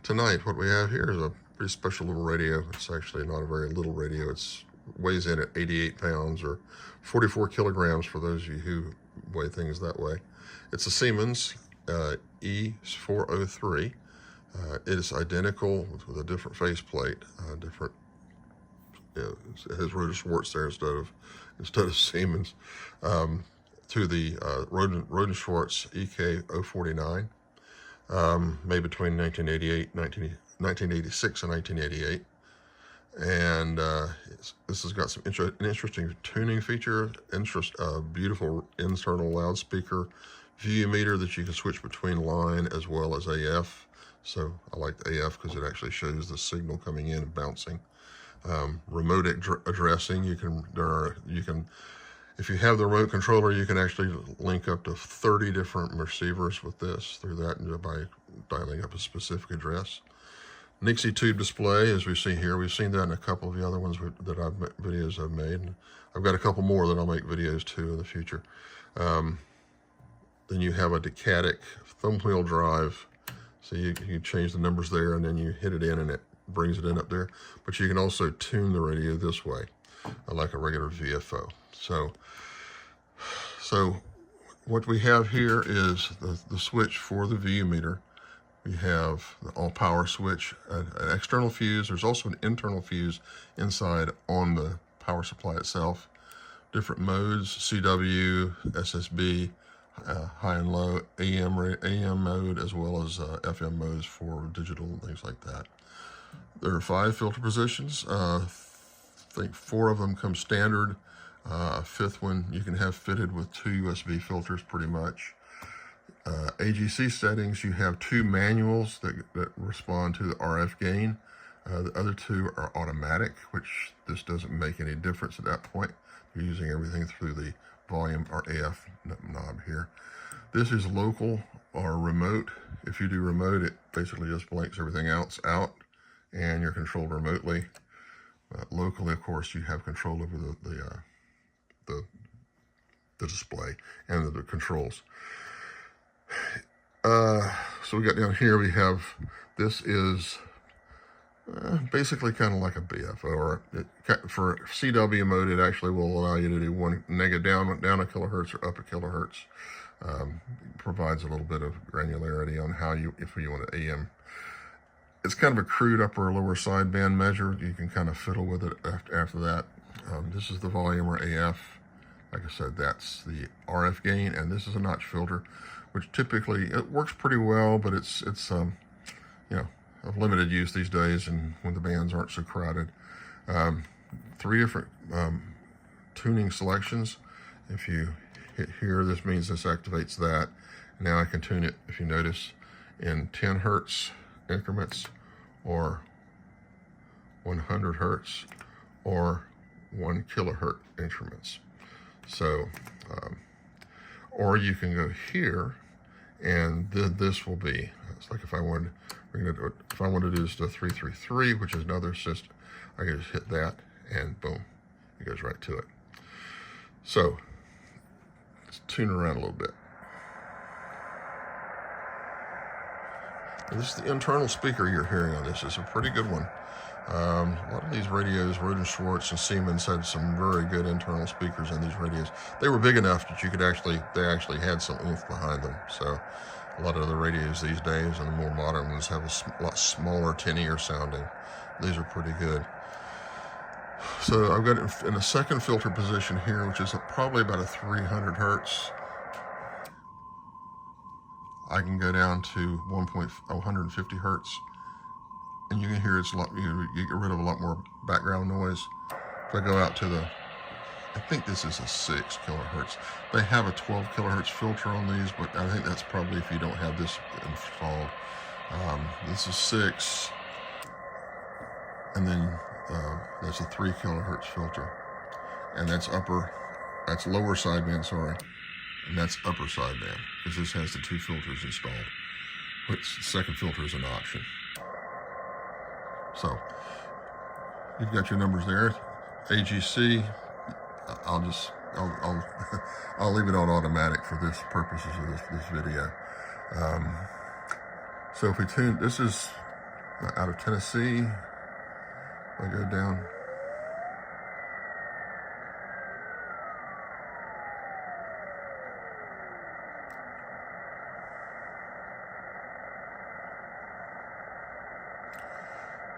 Tonight, what we have here is a pretty special little radio. It's actually not a very little radio. It weighs in at 88 pounds or 44 kilograms for those of you who weigh things that way. It's a Siemens E403. It is identical with a different faceplate, it has Rohde Schwarz there instead of Siemens, to the Rohde Schwarz EK 049. Made between 1986 and 1988. And this has got an interesting tuning feature, beautiful internal loudspeaker, view meter that you can switch between line as well as AF. So I like the AF because it actually shows the signal coming in and bouncing. Remote addressing, you can, if you have the remote controller, you can actually link up to 30 different receivers with this through that by dialing up a specific address. Nixie tube display, as we see here. We've seen that in a couple of the other ones videos I've made. And I've got a couple more that I'll make videos to in the future. Then you have a Decadic thumb wheel drive. So you change the numbers there, and then you hit it in, and it brings it in up there. But you can also tune the radio this way, like a regular VFO. So what we have here is the switch for the VU meter. We have the all power switch, an external fuse. There's also an internal fuse inside on the power supply itself. Different modes, CW, SSB, high and low, AM mode, as well as FM modes for digital and things like that. There are 5 filter positions. I think 4 of them come standard. A 5th one you can have fitted with 2 USB filters pretty much. AGC settings, you have 2 manuals that respond to the RF gain. The other 2 are automatic, which this doesn't make any difference at that point. You're using everything through the volume or AF knob here. This is local or remote. If you do remote, it basically just blanks everything else out and you're controlled remotely. Locally, of course, you have control over the display and the controls. So we got down here, we have, this is basically kind of like a BFO, or for CW mode, it actually will allow you to do one down a kilohertz or up a kilohertz. Provides a little bit of granularity on if you want to AM. It's kind of a crude upper or lower sideband measure. You can kind of fiddle with it after that. This is the volume or AF. Like I said, that's the RF gain, and this is a notch filter, which typically, it works pretty well, but it's you know, of limited use these days and when the bands aren't so crowded. 3 different tuning selections. If you hit here, this means this activates that. Now I can tune it, if you notice, in 10 hertz increments, or 100 hertz, or 1 kilohertz increments. So, or you can go here, and this will be, it's like if I wanted to do this to 333, which is another system, I can just hit that, and boom, it goes right to it. So, let's tune around a little bit. And this is the internal speaker you're hearing on this. It's a pretty good one. A lot of these radios, Rohde Schwarz and Siemens, had some very good internal speakers in these radios. They were big enough that they actually had some oomph behind them. So a lot of the radios these days and the more modern ones have a lot smaller, tinnier sounding. These are pretty good. So I've got it in a second filter position here, which is probably about a 300 hertz. I can go down to 150 hertz, and you can hear it's a lot. You get rid of a lot more background noise. If I go out to I think this is a 6 kilohertz. They have a 12 kilohertz filter on these, but I think that's probably if you don't have this installed. This is 6, and then that's a 3 kilohertz filter, and that's lower sideband, sorry. And that's upper sideband, because this has the 2 filters installed, which the second filter is an option. So, you've got your numbers there. AGC, I'll leave it on automatic for this purposes of this video. So if we tune, this is out of Tennessee. I go down.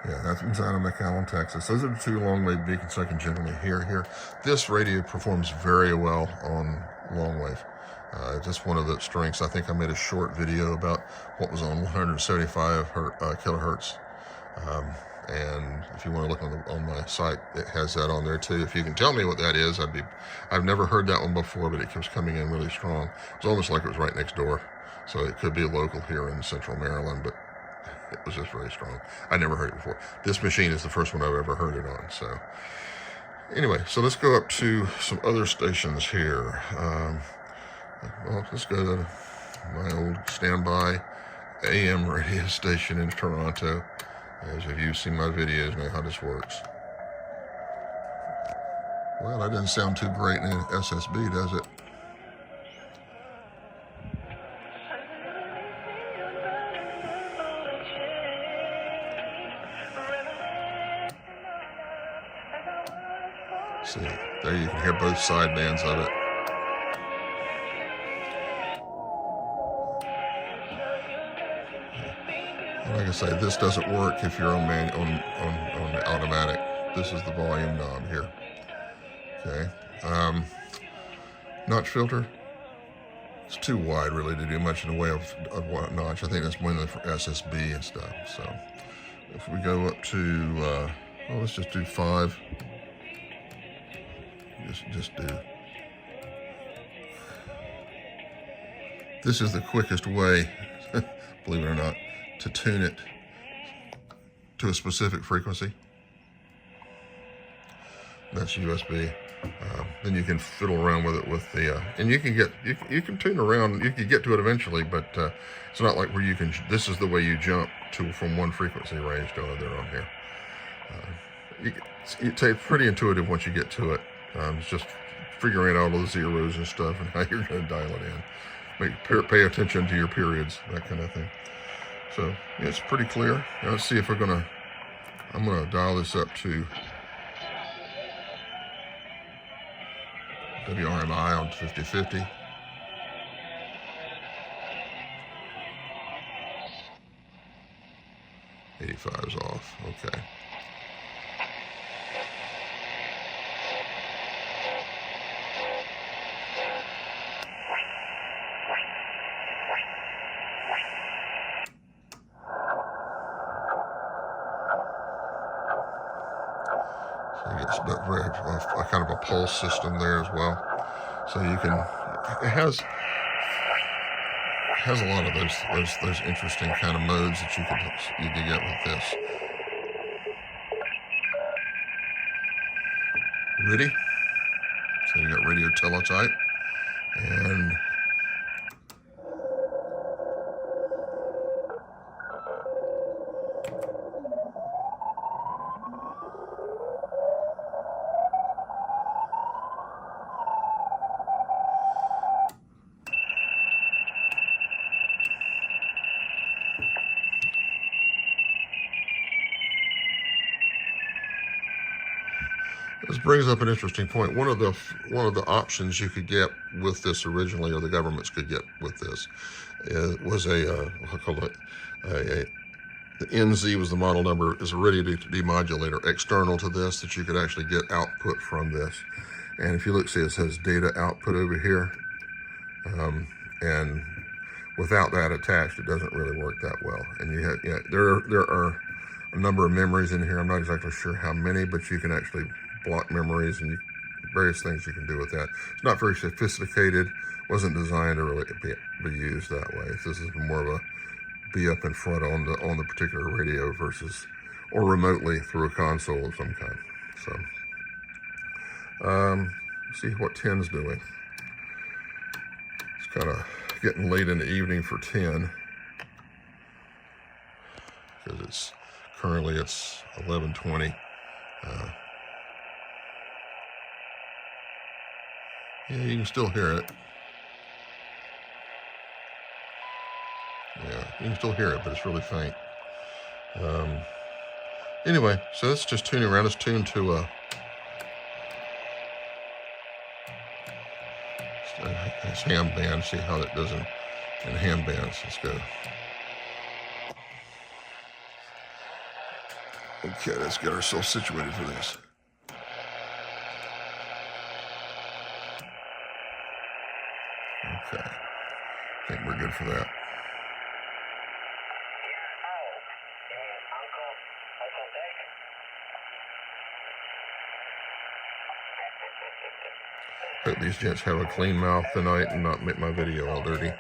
Yeah, that's inside of McAllen, Texas. Those are the two long-wave beacons I can generally hear here. This radio performs very well on long-wave. Just one of the strengths. I think I made a short video about what was on 175 kilohertz. And if you want to look on my site, it has that on there too. If you can tell me what that is, I've never heard that one before, but it keeps coming in really strong. It's almost like it was right next door. So it could be a local here in central Maryland, but it was just very strong. I never heard it before. This machine is the first one I've ever heard it on. So anyway, so let's go up to some other stations here. Well, let's go to my old standby AM radio station in Toronto. As if you've seen my videos, know how this works. Well, that didn't sound too great in SSB, does it? See, there you can hear both side bands of it. Like I say, this doesn't work if you're on the automatic. This is the volume knob here. Okay. Notch filter. It's too wide really to do much in the way of notch. I think that's mainly for SSB and stuff. So if we go up to, well, let's just do 5. Just do. This is the quickest way, believe it or not, to tune it to a specific frequency. That's USB. Then you can fiddle around with it with the, and you can tune around. You can get to it eventually, but it's not like where you can. This is the way you jump from one frequency range to another on here. It's pretty intuitive once you get to it. It's just figuring out all the zeros and stuff and how you're going to dial it in. Pay attention to your periods, that kind of thing. So yeah, it's pretty clear. Now let's see if I'm gonna dial this up to WRMI on 50/50. '85 is off. Okay. It's a kind of a pulse system there as well. So you can, it has a lot of those interesting kind of modes that you can get with this. Ready? So you got radio teletype and this brings up an interesting point. One of the options you could get with this originally, or the governments could get with this, was the NZ was the model number, is a radio demodulator external to this that you could actually get output from this. And if you look, see it says data output over here, and without that attached, it doesn't really work that well. And there are a number of memories in here. I'm not exactly sure how many, but you can actually block memories and various things you can do with that. It's not very sophisticated. Wasn't designed to really be used that way. This is more of a be up in front on the particular radio versus, or remotely through a console of some kind. So see what 10's doing. It's kind of getting late in the evening for 10 because it's currently 11:20. Yeah, you can still hear it. Yeah, You can still hear it, but it's really faint. Anyway, so that's just tuning around. It's tuned to a ham band. See how that does in ham bands. Let's go. Okay, let's get ourselves situated for this. Okay, I think we're good for that. Hope these gents have a clean mouth tonight and not make my video all dirty.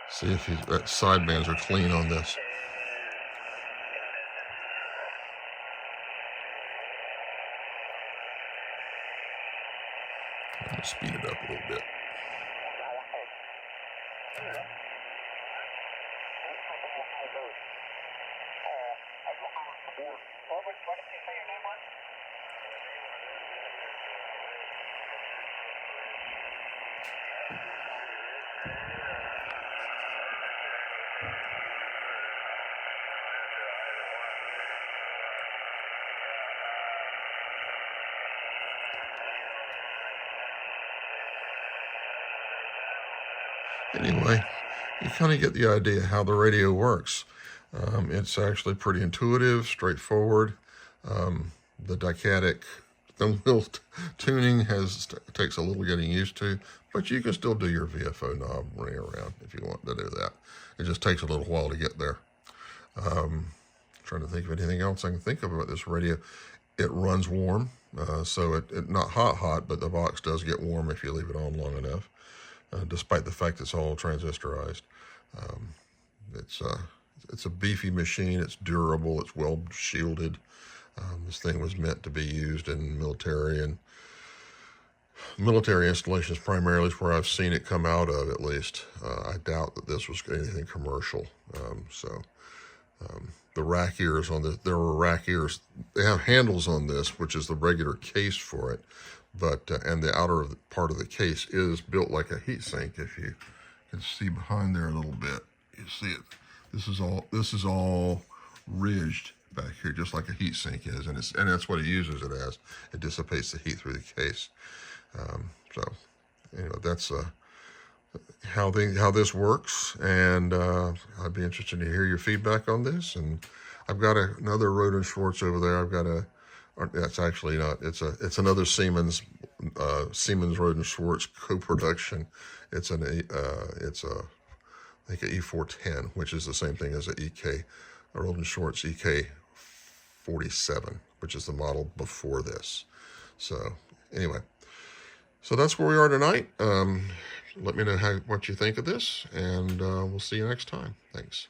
See if that sidebands are clean on this. I'm going to speed it up a little bit. Anyway, you kind of get the idea how the radio works. It's actually pretty intuitive, straightforward. The dicatic thumb wheel tuning takes a little getting used to, but you can still do your VFO knob running around if you want to do that. It just takes a little while to get there. Trying to think of anything else I can think of about this radio. It runs warm, so it not hot, but the box does get warm if you leave it on long enough. Despite the fact it's all transistorized. It's a beefy machine. It's durable. It's well shielded. This thing was meant to be used in military installations primarily is where I've seen it come out of, at least. I doubt that this was anything commercial. The rack ears on this, there were rack ears. They have handles on this, which is the regular case for it. But and the outer part of the case is built like a heat sink. If you can see behind there a little bit, you see it. This is all ridged back here, just like a heat sink is, and that's what it uses it as. It dissipates the heat through the case. So anyway, that's how this works, and I'd be interested to hear your feedback on this. And I've got another Rohde Schwarz over there. I've got that's actually not. It's another Siemens Rohde Schwarz co-production. It's I think an E403, which is the same thing as an EK, a Rohde Schwarz EK 47, which is the model before this. So anyway, so that's where we are tonight. Let me know what you think of this, and we'll see you next time. Thanks.